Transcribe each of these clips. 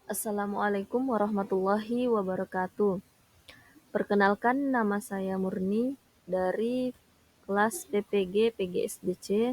Assalamualaikum warahmatullahi wabarakatuh. Perkenalkan, nama saya Murni dari kelas PPG PGSDC.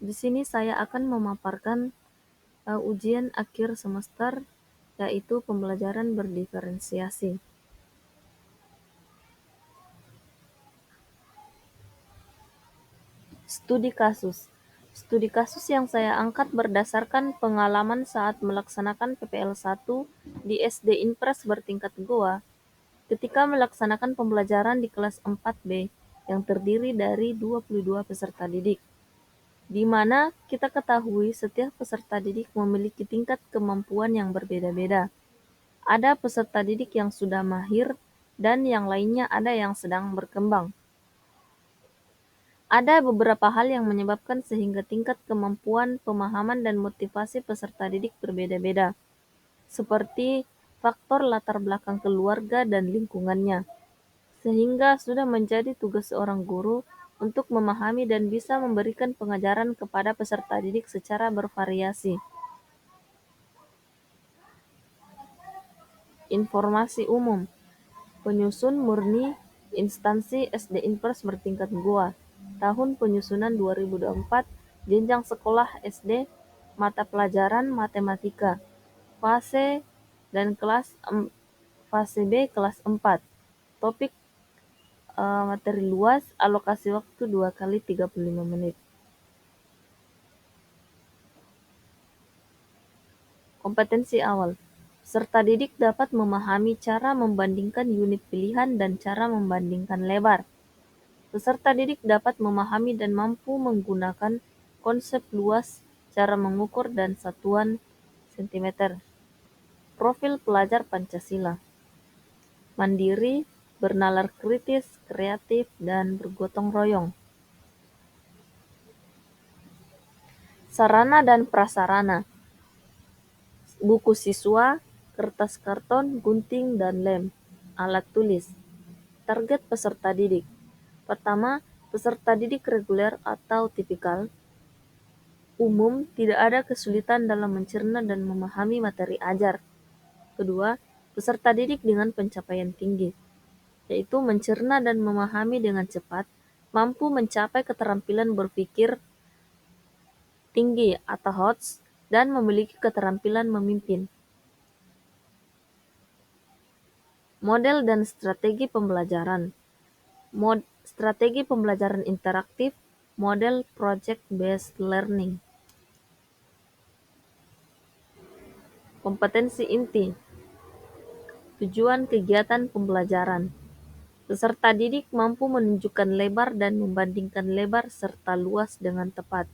Di sini saya akan memaparkan ujian akhir semester, yaitu pembelajaran berdiferensiasi. Studi kasus. Studi kasus yang saya angkat berdasarkan pengalaman saat melaksanakan PPL 1 di SD Inpres bertingkat Goa ketika melaksanakan pembelajaran di kelas 4B yang terdiri dari 22 peserta didik, di mana kita ketahui setiap peserta didik memiliki tingkat kemampuan yang berbeda-beda. Ada peserta didik yang sudah mahir dan yang lainnya ada yang sedang berkembang. Ada beberapa hal yang menyebabkan sehingga tingkat kemampuan, pemahaman, dan motivasi peserta didik berbeda-beda, seperti faktor latar belakang keluarga dan lingkungannya, sehingga sudah menjadi tugas seorang guru untuk memahami dan bisa memberikan pengajaran kepada peserta didik secara bervariasi. Informasi umum. Penyusun murni instansi SD Inpres bertingkat Goa. Tahun penyusunan 2024, jenjang sekolah SD, mata pelajaran matematika. Fase dan fase B kelas 4. Topik materi luas, alokasi waktu 2 kali 35 menit. Kompetensi awal. Peserta didik dapat memahami cara membandingkan unit pilihan dan cara membandingkan lebar. Peserta didik dapat memahami dan mampu menggunakan konsep luas, cara mengukur, dan satuan sentimeter. Profil pelajar Pancasila. Mandiri, bernalar kritis, kreatif, dan bergotong royong. Sarana dan prasarana. Buku siswa, kertas karton, gunting, dan lem. Alat tulis. Target peserta didik. Pertama, peserta didik reguler atau tipikal. Umum, tidak ada kesulitan dalam mencerna dan memahami materi ajar. Kedua, peserta didik dengan pencapaian tinggi, yaitu mencerna dan memahami dengan cepat, mampu mencapai keterampilan berpikir tinggi atau HOTS, dan memiliki keterampilan memimpin. Model dan strategi pembelajaran. Strategi pembelajaran interaktif, model project-based learning. Kompetensi inti. Tujuan kegiatan pembelajaran. Peserta didik mampu menunjukkan lebar dan membandingkan lebar serta luas dengan tepat.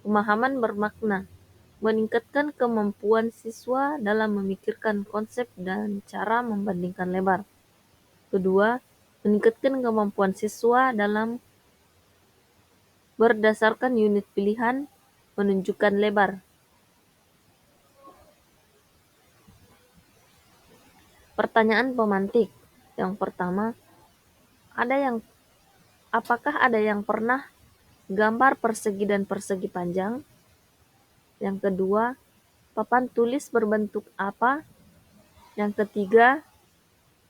Pemahaman bermakna. Meningkatkan kemampuan siswa dalam memikirkan konsep dan cara membandingkan lebar. Kedua, meningkatkan kemampuan siswa dalam berdasarkan unit pilihan menunjukkan lebar. Pertanyaan pemantik. Yang pertama, apakah ada yang pernah gambar persegi dan persegi panjang? Yang kedua, papan tulis berbentuk apa? Yang ketiga,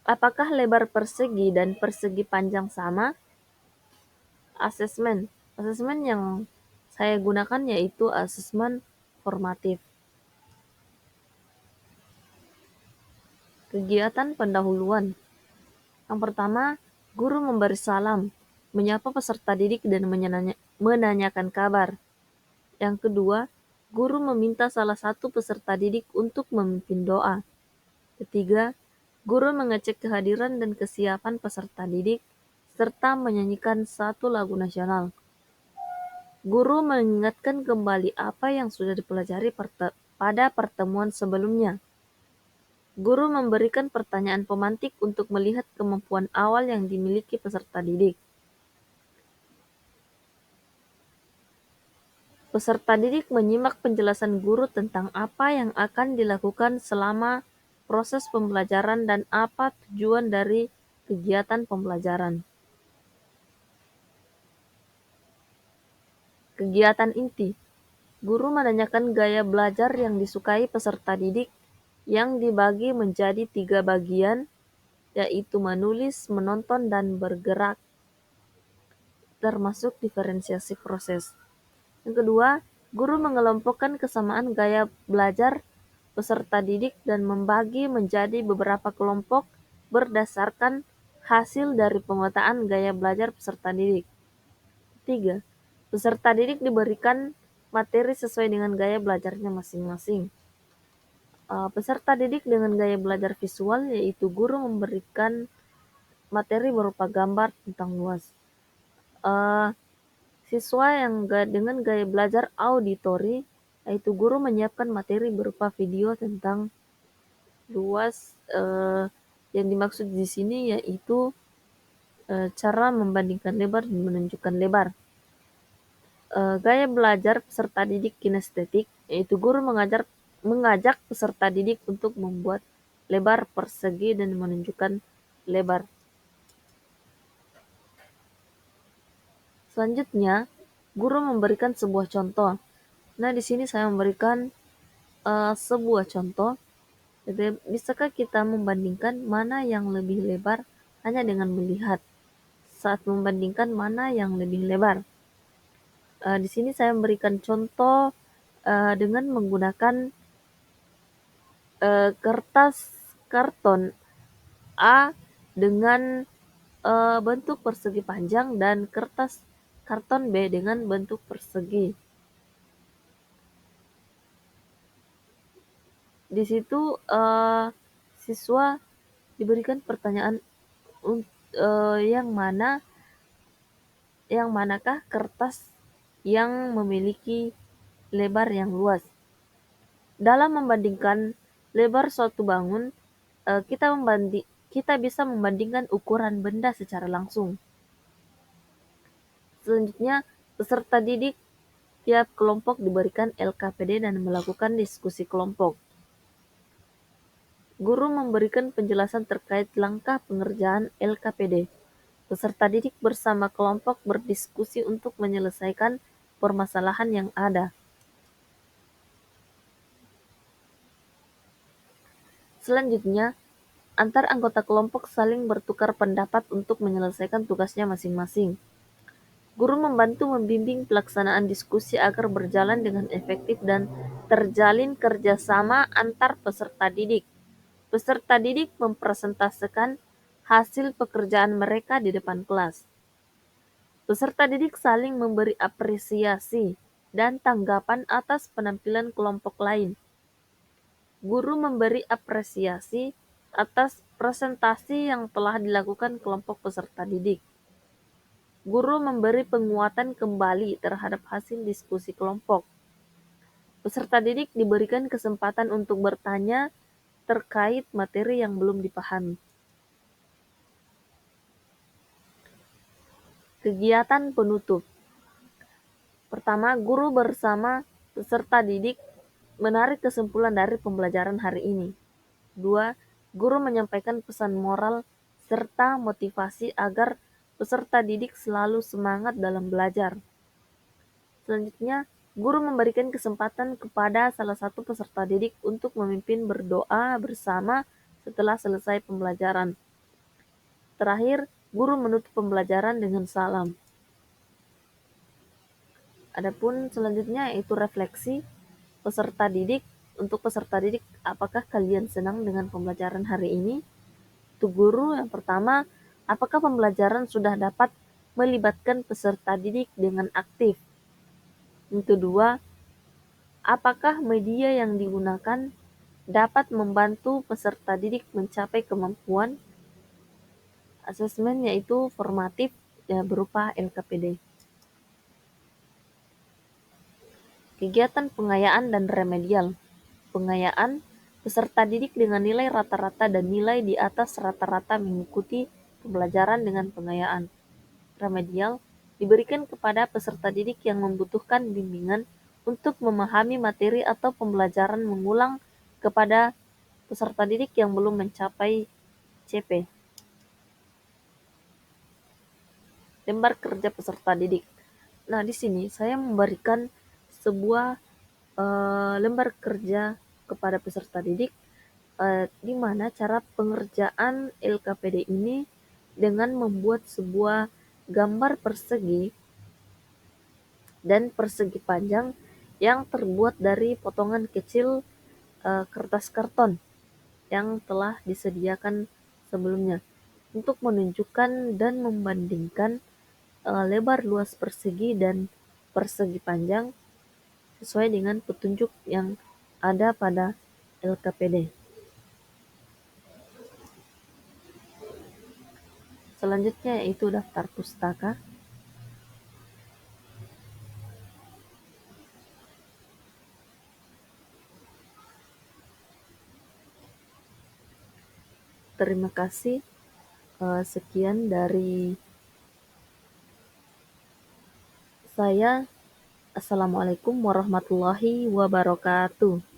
apakah lebar persegi dan persegi panjang sama? Asesmen. Asesmen yang saya gunakan yaitu asesmen formatif. Kegiatan pendahuluan. Yang pertama, guru memberi salam, menyapa peserta didik dan menanyakan kabar. Yang kedua, guru meminta salah satu peserta didik untuk memimpin doa. Ketiga, guru mengecek kehadiran dan kesiapan peserta didik serta menyanyikan satu lagu nasional. Guru mengingatkan kembali apa yang sudah dipelajari pada pertemuan sebelumnya. Guru memberikan pertanyaan pemantik untuk melihat kemampuan awal yang dimiliki peserta didik. Peserta didik menyimak penjelasan guru tentang apa yang akan dilakukan selama proses pembelajaran dan apa tujuan dari kegiatan pembelajaran. Kegiatan inti. Guru menanyakan gaya belajar yang disukai peserta didik yang dibagi menjadi 3 bagian, yaitu menulis, menonton, dan bergerak, termasuk diferensiasi proses. Yang kedua, guru mengelompokkan kesamaan gaya belajar peserta didik dan membagi menjadi beberapa kelompok berdasarkan hasil dari pemetaan gaya belajar peserta didik. 3. Peserta didik diberikan materi sesuai dengan gaya belajarnya masing-masing. Peserta didik dengan gaya belajar visual, yaitu guru memberikan materi berupa gambar tentang luas. Siswa yang dengan gaya belajar auditori, yaitu guru menyiapkan materi berupa video tentang luas. Yang dimaksud di sini yaitu cara membandingkan lebar dan menunjukkan lebar. Gaya belajar peserta didik kinestetik, yaitu guru mengajak peserta didik untuk membuat lebar persegi dan menunjukkan lebar. Selanjutnya, guru memberikan sebuah contoh. Nah, di sini saya memberikan sebuah contoh. Jadi, bisakah kita membandingkan mana yang lebih lebar hanya dengan melihat? Saat membandingkan mana yang lebih lebar. Di sini saya memberikan contoh dengan menggunakan kertas karton A dengan bentuk persegi panjang dan kertas karton B dengan bentuk persegi. Di situ siswa diberikan pertanyaan yang manakah kertas yang memiliki lebar yang luas. Dalam membandingkan lebar suatu bangun, kita bisa membandingkan ukuran benda secara langsung. Selanjutnya, peserta didik tiap kelompok diberikan LKPD dan melakukan diskusi kelompok. Guru memberikan penjelasan terkait langkah pengerjaan LKPD. Peserta didik bersama kelompok berdiskusi untuk menyelesaikan permasalahan yang ada. Selanjutnya, antar anggota kelompok saling bertukar pendapat untuk menyelesaikan tugasnya masing-masing. Guru membantu membimbing pelaksanaan diskusi agar berjalan dengan efektif dan terjalin kerjasama antar peserta didik. Peserta didik mempresentasikan hasil pekerjaan mereka di depan kelas. Peserta didik saling memberi apresiasi dan tanggapan atas penampilan kelompok lain. Guru memberi apresiasi atas presentasi yang telah dilakukan kelompok peserta didik. Guru memberi penguatan kembali terhadap hasil diskusi kelompok. Peserta didik diberikan kesempatan untuk bertanya terkait materi yang belum dipahami. Kegiatan penutup. Pertama, guru bersama peserta didik menarik kesimpulan dari pembelajaran hari ini. 2. Guru menyampaikan pesan moral serta motivasi agar peserta didik selalu semangat dalam belajar. Selanjutnya, guru memberikan kesempatan kepada salah satu peserta didik untuk memimpin berdoa bersama setelah selesai pembelajaran. Terakhir, guru menutup pembelajaran dengan salam. Adapun selanjutnya yaitu refleksi peserta didik. Untuk peserta didik, apakah kalian senang dengan pembelajaran hari ini? Untuk guru, yang pertama, apakah pembelajaran sudah dapat melibatkan peserta didik dengan aktif? Yang kedua, apakah media yang digunakan dapat membantu peserta didik mencapai kemampuan? Asesmen yaitu formatif berupa LKPD. Kegiatan pengayaan dan remedial. Pengayaan, peserta didik dengan nilai rata-rata dan nilai di atas rata-rata mengikuti pembelajaran dengan pengayaan. Remedial, diberikan kepada peserta didik yang membutuhkan bimbingan untuk memahami materi atau pembelajaran mengulang kepada peserta didik yang belum mencapai CP. Lembar kerja peserta didik. Nah, di sini saya memberikan sebuah lembar kerja kepada peserta didik di mana cara pengerjaan LKPD ini dengan membuat sebuah gambar persegi dan persegi panjang yang terbuat dari potongan kecil kertas karton yang telah disediakan sebelumnya untuk menunjukkan dan membandingkan lebar luas persegi dan persegi panjang sesuai dengan petunjuk yang ada pada LKPD. Selanjutnya yaitu daftar pustaka. Terima kasih. Sekian dari saya. Assalamualaikum warahmatullahi wabarakatuh.